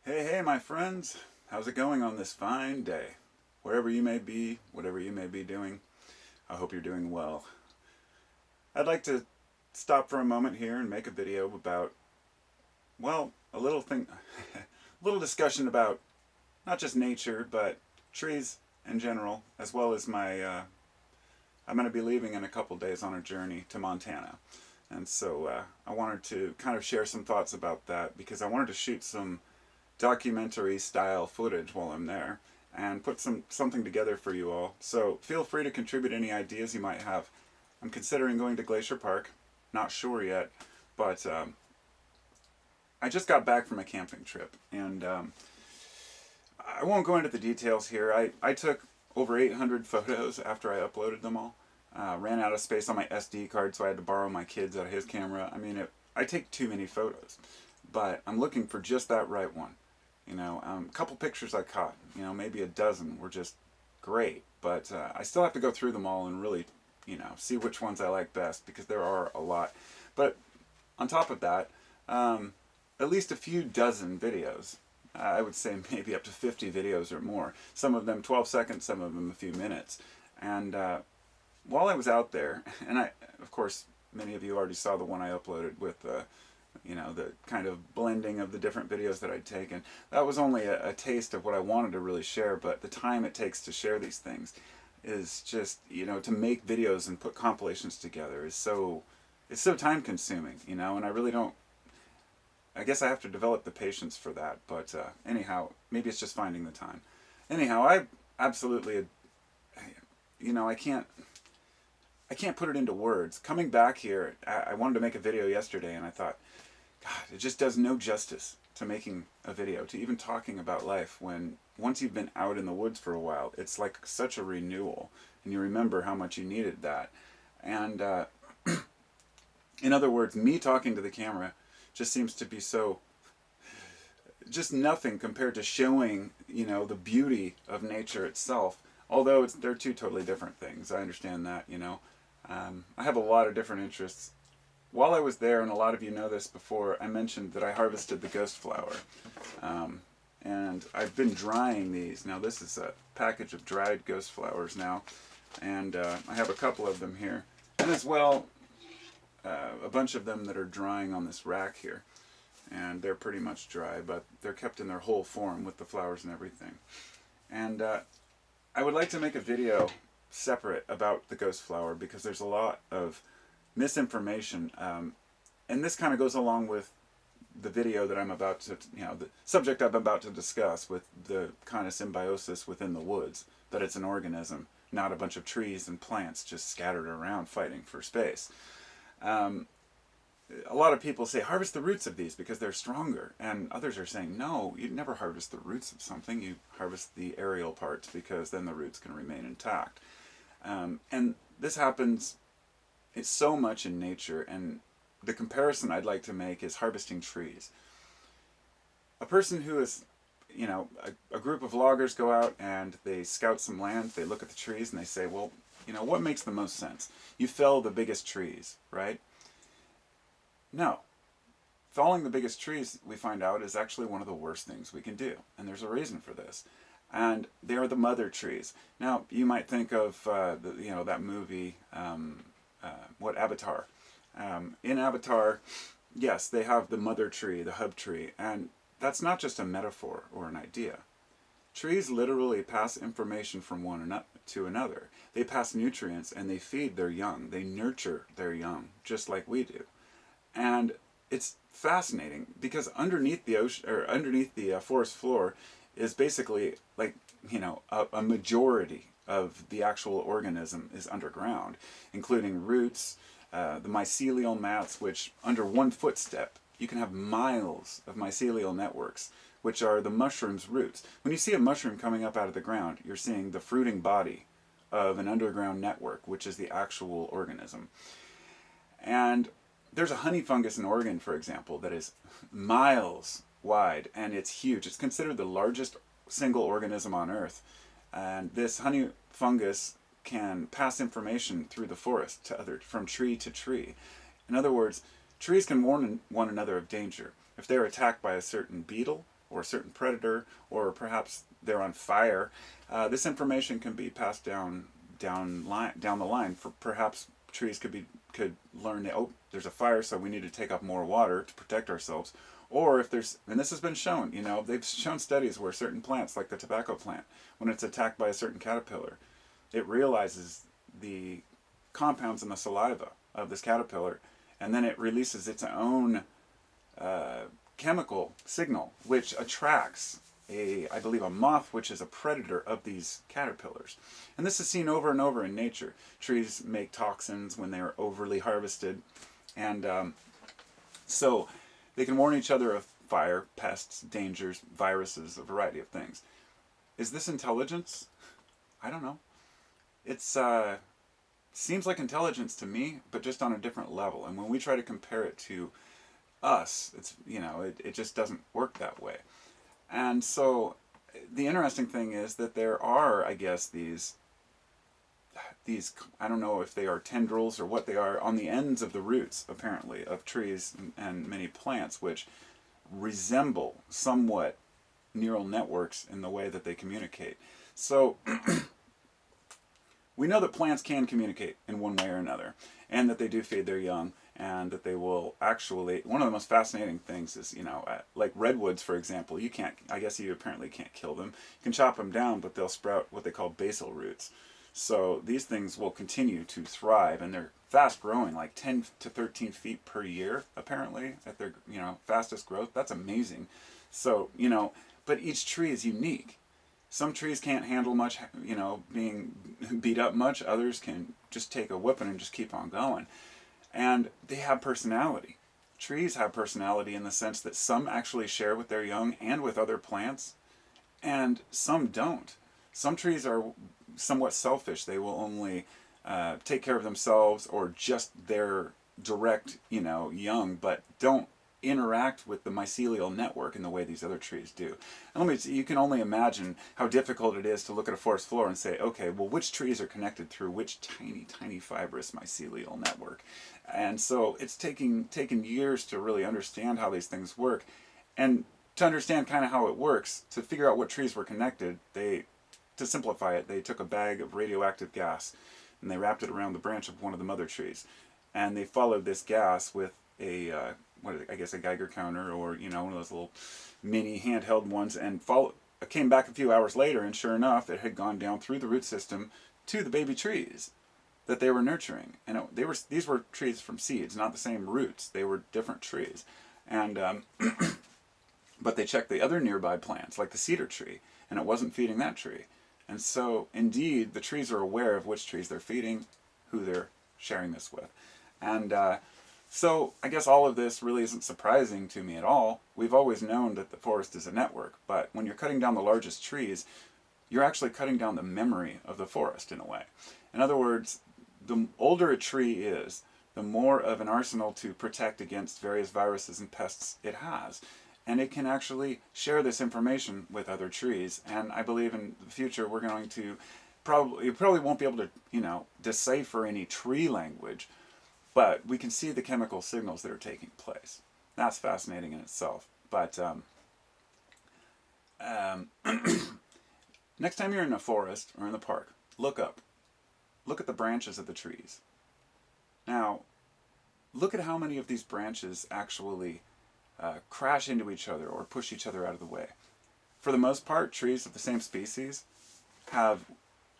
Hey, hey, my friends. How's it going on this fine day? Wherever you may be, whatever you may be doing, I hope you're doing well. I'd like to stop for a moment here and make a video about, well, a little thing, a little discussion about not just nature, but trees in general, as well as I'm going to be leaving in a couple days on a journey to Montana. And so I wanted to kind of share some thoughts about that because I wanted to shoot some documentary style footage while I'm there and put something together for you all. So feel free to contribute any ideas you might have. I'm considering going to Glacier Park. Not sure yet, but I just got back from a camping trip, and I won't go into the details here. I took over 800 photos after I uploaded them all. Ran out of space on my SD card, so I had to borrow my kid's out of his camera. I mean, I take too many photos, but I'm looking for just that right one. A couple pictures I caught, maybe a dozen were just great, but I still have to go through them all and really, see which ones I like best because there are a lot. But on top of that, at least a few dozen videos. I would say maybe up to 50 videos or more. Some of them 12 seconds, some of them a few minutes. And while I was out there, and of course, many of you already saw the one I uploaded with the kind of blending of the different videos that I'd taken. That was only a taste of what I wanted to really share, but the time it takes to share these things is just, to make videos and put compilations together it's so time consuming, and I really don't, I guess I have to develop the patience for that, but anyhow, maybe it's just finding the time. Anyhow, I absolutely, I can't put it into words. Coming back here, I wanted to make a video yesterday, and I thought, God, it just does no justice to making a video, to even talking about life when once you've been out in the woods for a while, it's like such a renewal, and you remember how much you needed that. And in other words, me talking to the camera just seems to be so, just nothing compared to showing, the beauty of nature itself. Although they're two totally different things. I understand that. I have a lot of different interests. While I was there, and a lot of you know this before, I mentioned that I harvested the ghost flower. And I've been drying these. Now this is a package of dried ghost flowers now. And I have a couple of them here. And as well, a bunch of them that are drying on this rack here. And they're pretty much dry, but they're kept in their whole form with the flowers and everything. And I would like to make a video separate about the ghost flower because there's a lot of misinformation, and this kind of goes along with the video that I'm about to, the subject I'm about to discuss with the kind of symbiosis within the woods, that it's an organism, not a bunch of trees and plants just scattered around fighting for space. A lot of people say harvest the roots of these because they're stronger, and others are saying no, you never harvest the roots of something, you harvest the aerial parts because then the roots can remain intact. And this happens, it's so much in nature, and the comparison I'd like to make is harvesting trees. A person who is, a group of loggers go out and they scout some land, they look at the trees and they say, well, what makes the most sense? You fell the biggest trees, right? No. Felling the biggest trees, we find out, is actually one of the worst things we can do. And there's a reason for this. And they are the mother trees. Now, you might think of, that movie, Avatar. In Avatar, yes, they have the mother tree, the hub tree. And that's not just a metaphor or an idea. Trees literally pass information from one to another. They pass nutrients and they feed their young. They nurture their young, just like we do. And it's fascinating because underneath the ocean, or underneath the forest floor, is basically like a majority of the actual organism is underground, including roots, the mycelial mats, which under one footstep you can have miles of mycelial networks, which are the mushroom's roots. When you see a mushroom coming up out of the ground, you're seeing the fruiting body of an underground network, which is the actual organism. And there's a honey fungus in Oregon, for example, that is miles wide, and it's huge. It's considered the largest single organism on Earth. And this honey fungus can pass information through the forest from tree to tree. In other words, trees can warn one another of danger. If they're attacked by a certain beetle or a certain predator, or perhaps they're on fire, this information can be passed down the line. For perhaps trees could learn that, oh, there's a fire, so we need to take up more water to protect ourselves. Or if there's, and this has been shown, they've shown studies where certain plants, like the tobacco plant, when it's attacked by a certain caterpillar, it realizes the compounds in the saliva of this caterpillar, and then it releases its own chemical signal, which attracts I believe a moth, which is a predator of these caterpillars. And this is seen over and over in nature. Trees make toxins when they're overly harvested, and so they can warn each other of fire, pests, dangers, viruses, a variety of things. Is this intelligence? I don't know. It's seems like intelligence to me, but just on a different level. And when we try to compare it to us, it's it just doesn't work that way. And so the interesting thing is that there are, I guess, these I don't know if they are tendrils or what they are on the ends of the roots, apparently, of trees and many plants, which resemble somewhat neural networks in the way that they communicate. So we know that plants can communicate in one way or another, and that they do feed their young, and that they will actually, one of the most fascinating things is, like redwoods, for example, I guess you apparently can't kill them. You can chop them down, but they'll sprout what they call basal roots. So these things will continue to thrive, and they're fast growing, like 10 to 13 feet per year, apparently, at their, fastest growth. That's amazing. So, but each tree is unique. Some trees can't handle much, being beat up much. Others can just take a whipping and just keep on going. And they have personality. Trees have personality in the sense that some actually share with their young and with other plants, and some don't. Some trees are somewhat selfish. They will only take care of themselves or just their direct, young, but don't interact with the mycelial network in the way these other trees do. And you can only imagine how difficult it is to look at a forest floor and say, okay, well, which trees are connected through which tiny, tiny fibrous mycelial network? And so it's taken years to really understand how these things work. And to understand kind of how it works, to figure out what trees were connected, to simplify it, they took a bag of radioactive gas and they wrapped it around the branch of one of the mother trees. And they followed this gas with a Geiger counter, or one of those little mini handheld ones, and came back a few hours later, and sure enough, it had gone down through the root system to the baby trees that they were nurturing. And these were trees from seeds, not the same roots. They were different trees, and but they checked the other nearby plants, like the cedar tree, and it wasn't feeding that tree. And so, indeed, the trees are aware of which trees they're feeding, who they're sharing this with, and so I guess all of this really isn't surprising to me at all. We've always known that the forest is a network, but when you're cutting down the largest trees, you're actually cutting down the memory of the forest in a way. In other words, the older a tree is, the more of an arsenal to protect against various viruses and pests it has. And it can actually share this information with other trees. And I believe in the future we're going to you probably won't be able to, decipher any tree language, but we can see the chemical signals that are taking place. That's fascinating in itself. But next time you're in a forest or in the park, look up. Look at the branches of the trees. Now, look at how many of these branches actually crash into each other or push each other out of the way. For the most part, trees of the same species have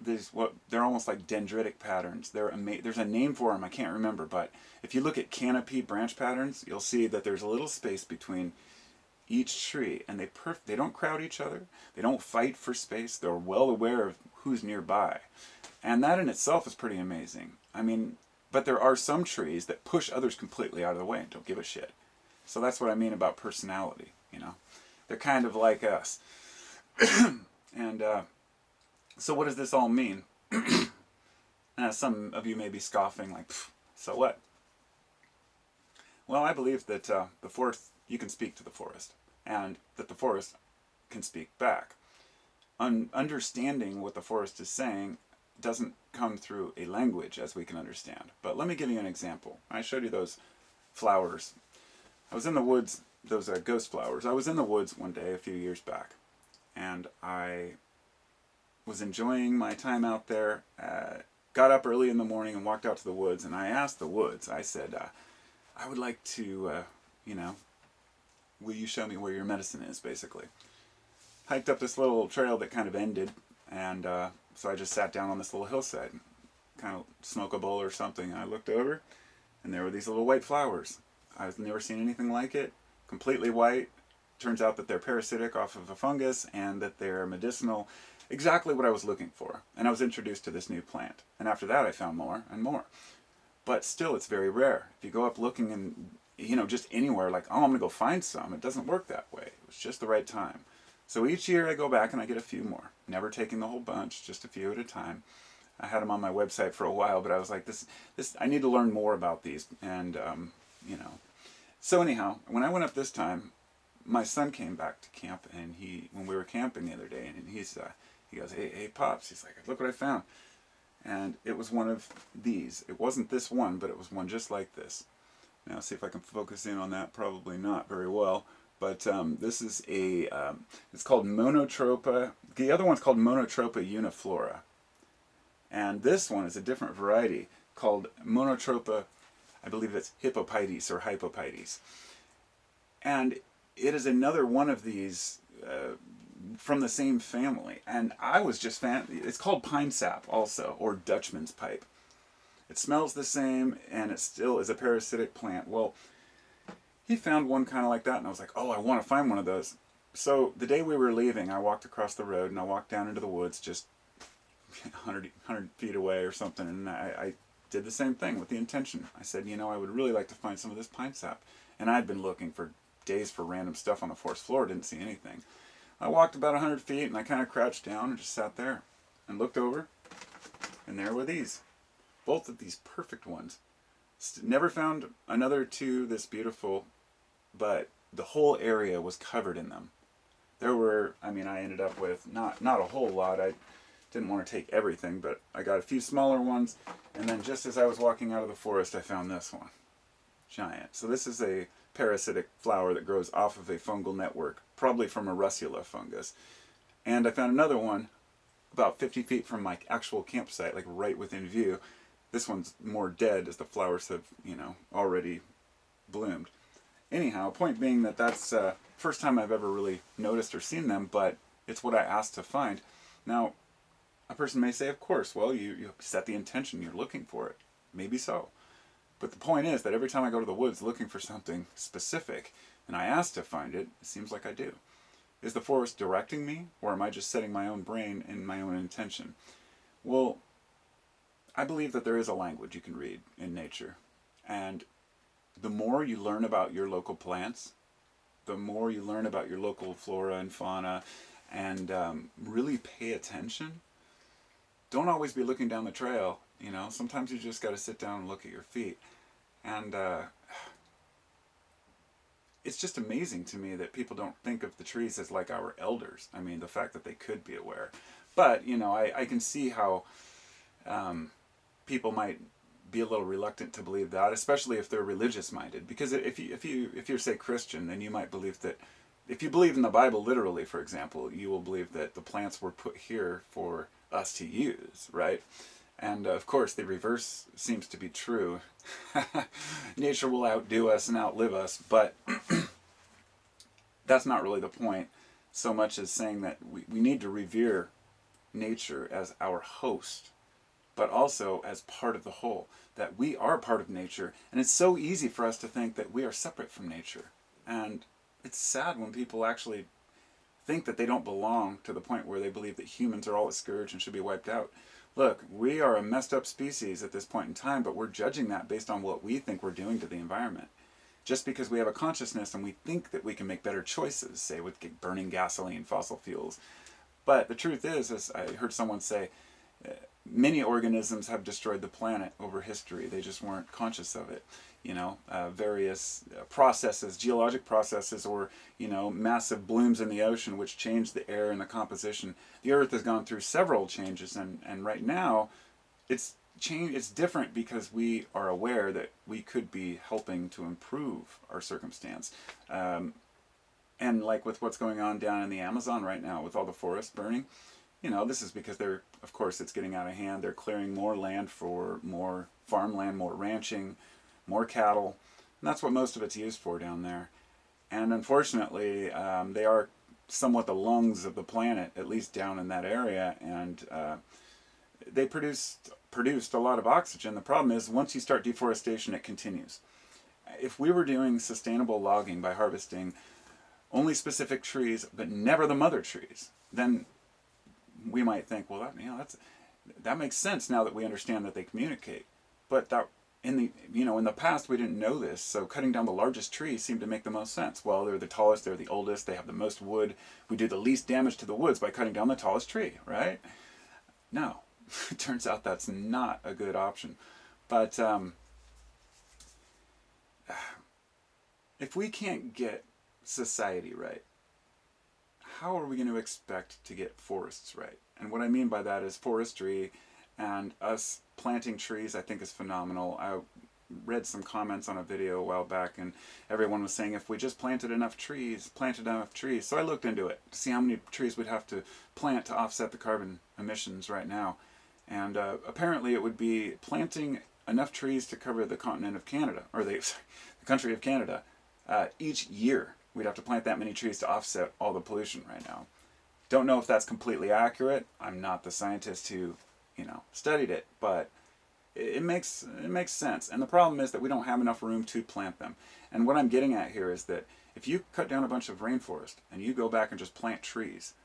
they're almost like dendritic patterns. There's a name for them, I can't remember, but if you look at canopy branch patterns, you'll see that there's a little space between each tree, and they don't crowd each other. They don't fight for space. They're well aware of who's nearby, and that in itself is pretty amazing. I mean, but there are some trees that push others completely out of the way and don't give a shit. So that's what I mean about personality. They're kind of like us, and so what does this all mean? Some of you may be scoffing, like, so what? Well, I believe that the forest, you can speak to the forest, and that the forest can speak back. Understanding what the forest is saying doesn't come through a language as we can understand. But let me give you an example. I showed you those flowers. I was in the woods those ghost flowers. I was in the woods one day a few years back, and I was enjoying my time out there. Got up early in the morning and walked out to the woods, and I asked the woods. I said, "I would like to, you know, will you show me where your medicine is?" Basically, hiked up this little trail that kind of ended, and so I just sat down on this little hillside, kind of smoke a bowl or something. And I looked over, and there were these little white flowers. I've never seen anything like it. Completely white. Turns out that they're parasitic off of a fungus, and that they're medicinal. Exactly what I was looking for. And I was introduced to this new plant. And after that I found more and more. But still, it's very rare. If you go up looking and, just anywhere, like, oh, I'm going to go find some, it doesn't work that way. It was just the right time. So each year I go back and I get a few more. Never taking the whole bunch, just a few at a time. I had them on my website for a while, but I was like, this, I need to learn more about these. And, So anyhow, when I went up this time, my son came back to camp, and when we were camping the other day, and he goes, hey, Pops, he's like, look what I found. And it was one of these. It wasn't this one, but it was one just like this. Now, see if I can focus in on that. Probably not very well. But this is it's called Monotropa. The other one's called Monotropa uniflora. And this one is a different variety called Monotropa, I believe it's Hippopites or Hypopites. And it is another one of these from the same family. And I was just it's called pine sap also, or Dutchman's pipe. It smells the same, and it still is a parasitic plant. Well, he found one kind of like that, and I was like, oh, I want to find one of those. So the day we were leaving, I walked across the road, and I walked down into the woods just 100 feet away or something, and I did the same thing with the intention. I said, I would really like to find some of this pine sap. And I'd been looking for days for random stuff on the forest floor, didn't see anything. I walked about 100 feet, and I kind of crouched down and just sat there and looked over, and there were these. Both of these perfect ones. Never found another two this beautiful, but the whole area was covered in them. There were, I ended up with not a whole lot. I didn't want to take everything, but I got a few smaller ones, and then just as I was walking out of the forest, I found this one. Giant. So this is a parasitic flower that grows off of a fungal network, probably from a russula fungus. And I found another one about 50 feet from my actual campsite, like right within view. This one's more dead as the flowers have, already bloomed. Anyhow, point being that that's first time I've ever really noticed or seen them, but it's what I asked to find. Now, a person may say, of course, well, you set the intention, you're looking for it. Maybe so. But the point is that every time I go to the woods looking for something specific, and I ask to find it, it seems like I do. Is the forest directing me, or am I just setting my own brain and my own intention? Well, I believe that there is a language you can read in nature. And the more you learn about your local plants, the more you learn about your local flora and fauna, and really pay attention. Don't always be looking down the trail, Sometimes you just got to sit down and look at your feet. And it's just amazing to me that people don't think of the trees as like our elders. The fact that they could be aware. But, I can see how people might be a little reluctant to believe that, especially if they're religious minded. Because if you're say Christian, then you might believe that if you believe in the Bible literally, for example, you will believe that the plants were put here for us to use, right? And of course, the reverse seems to be true. Nature will outdo us and outlive us, but that's not really the point, so much as saying that we need to revere nature as our host, but also as part of the whole, that we are part of nature, and it's so easy for us to think that we are separate from nature. And it's sad when people actually think that they don't belong, to the point where they believe that humans are all a scourge and should be wiped out. Look, we are a messed up species at this point in time, but we're judging that based on what we think we're doing to the environment. Just because we have a consciousness and we think that we can make better choices, say with burning gasoline, fossil fuels. But the truth is, as I heard someone say, many organisms have destroyed the planet over history. They just weren't conscious of it. Various processes, geologic processes, or, massive blooms in the ocean which change the air and the composition. The Earth has gone through several changes, and right now it's change. It's different because we are aware that we could be helping to improve our circumstance. And like with what's going on down in the Amazon right now with all the forests burning, this is because of course, it's getting out of hand. They're clearing more land for more farmland, more ranching, more cattle. And that's what most of it's used for down there. And unfortunately, they are somewhat the lungs of the planet, at least down in that area. And they produced a lot of oxygen. The problem is once you start deforestation, it continues. If we were doing sustainable logging by harvesting only specific trees, but never the mother trees, then we might think, well, that makes sense now that we understand that they communicate. But that in the past we didn't know this, so cutting down the largest trees seemed to make the most sense. Well, they're the tallest, they're the oldest, they have the most wood. We do the least damage to the woods by cutting down the tallest tree, right? No, it turns out that's not a good option. But if we can't get society right, how are we going to expect to get forests right? And what I mean by that is forestry and us planting trees, I think, is phenomenal. I read some comments on a video a while back, and everyone was saying if we just planted enough trees. So I looked into it to see how many trees we'd have to plant to offset the carbon emissions right now. And apparently it would be planting enough trees to cover the continent of Canada, or the country of Canada, each year. We'd have to plant that many trees to offset all the pollution right now. Don't know if that's completely accurate. I'm not the scientist who, studied it, but it makes sense. And the problem is that we don't have enough room to plant them. And what I'm getting at here is that if you cut down a bunch of rainforest and you go back and just plant trees,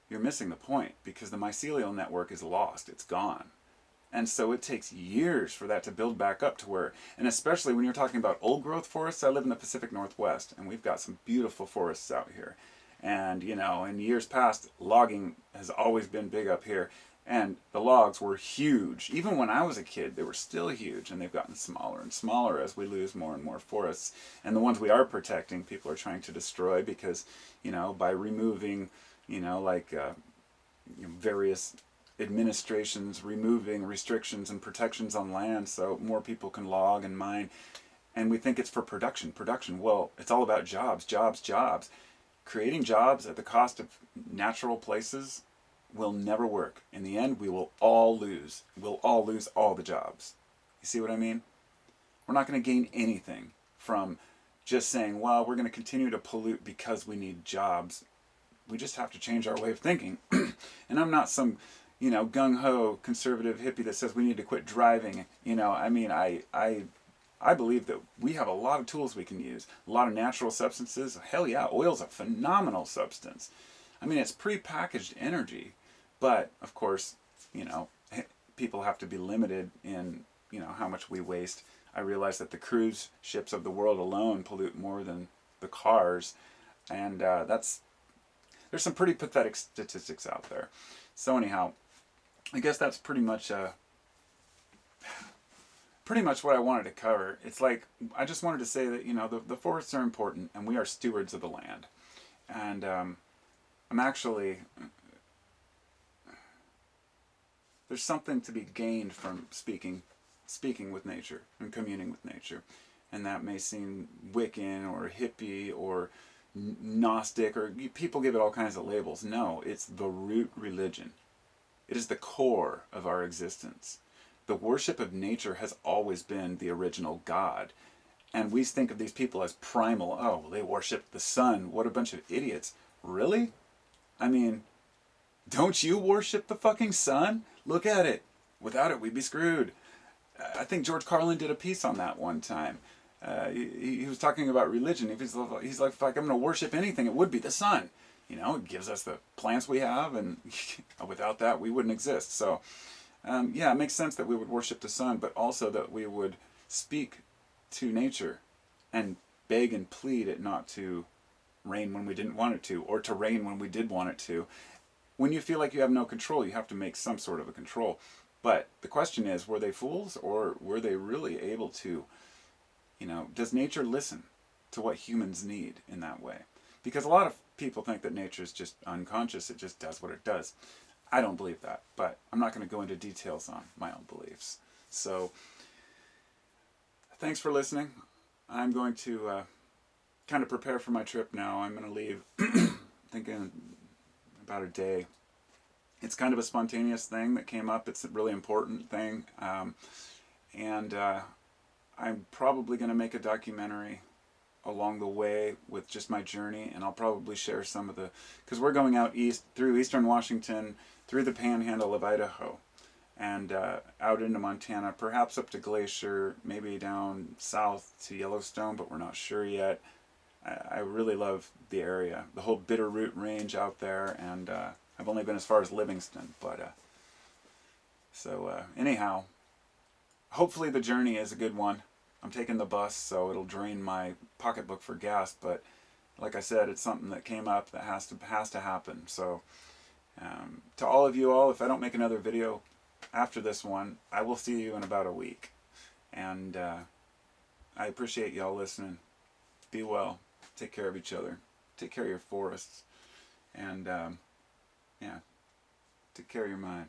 you're missing the point because the mycelial network is lost. It's gone. And so it takes years for that to build back up to where, and especially when you're talking about old growth forests. I live in the Pacific Northwest, and we've got some beautiful forests out here. And, in years past, logging has always been big up here. And the logs were huge. Even when I was a kid, they were still huge, and they've gotten smaller and smaller as we lose more and more forests. And the ones we are protecting, people are trying to destroy because, by removing, various administrations removing restrictions and protections on land so more people can log and mine. And we think it's for production. Well, it's all about jobs. Creating jobs at the cost of natural places will never work. In the end, we will all lose. We'll all lose all the jobs. You see what I mean? We're not going to gain anything from just saying, well, we're going to continue to pollute because we need jobs. We just have to change our way of thinking. And I'm not some gung-ho conservative hippie that says we need to quit driving. I believe that we have a lot of tools we can use, a lot of natural substances. Hell yeah, oil's a phenomenal substance. It's pre-packaged energy, but of course, people have to be limited in, how much we waste. I realize that the cruise ships of the world alone pollute more than the cars, and there's some pretty pathetic statistics out there. So anyhow, I guess that's pretty much what I wanted to cover. It's like, I just wanted to say that, the forests are important and we are stewards of the land. And I'm actually, there's something to be gained from speaking with nature and communing with nature. And that may seem Wiccan or hippie or Gnostic, or people give it all kinds of labels. No, it's the root religion. It is the core of our existence. The worship of nature has always been the original God. And we think of these people as primal. Oh, well, they worship the sun. What a bunch of idiots. Really? Don't you worship the fucking sun? Look at it. Without it, we'd be screwed. I think George Carlin did a piece on that one time. He was talking about religion. He's like, if I'm going to worship anything, it would be the sun. It gives us the plants we have, and without that, we wouldn't exist. So, it makes sense that we would worship the sun, but also that we would speak to nature and beg and plead it not to rain when we didn't want it to, or to rain when we did want it to. When you feel like you have no control, you have to make some sort of a control. But the question is, were they fools, or were they really able to, does nature listen to what humans need in that way? Because a lot of people think that nature is just unconscious, it just does what it does. I don't believe that, but I'm not going to go into details on my own beliefs. So, thanks for listening. I'm going to kind of prepare for my trip now. I'm going to leave thinking about a day. It's kind of a spontaneous thing that came up. It's a really important thing. And I'm probably going to make a documentary along the way with just my journey, and I'll probably share some of the, because we're going out east through eastern Washington, through the panhandle of Idaho, and out into Montana, perhaps up to Glacier, maybe down south to Yellowstone, but we're not sure yet. I really love the area, the whole Bitterroot Range out there, and I've only been as far as Livingston, but anyhow, hopefully the journey is a good one. I'm taking the bus, so it'll drain my pocketbook for gas, but like I said, it's something that came up that has to happen. So to all of you all, if I don't make another video after this one, I will see you in about a week. And I appreciate y'all listening. Be well. Take care of each other. Take care of your forests. And yeah, take care of your mind.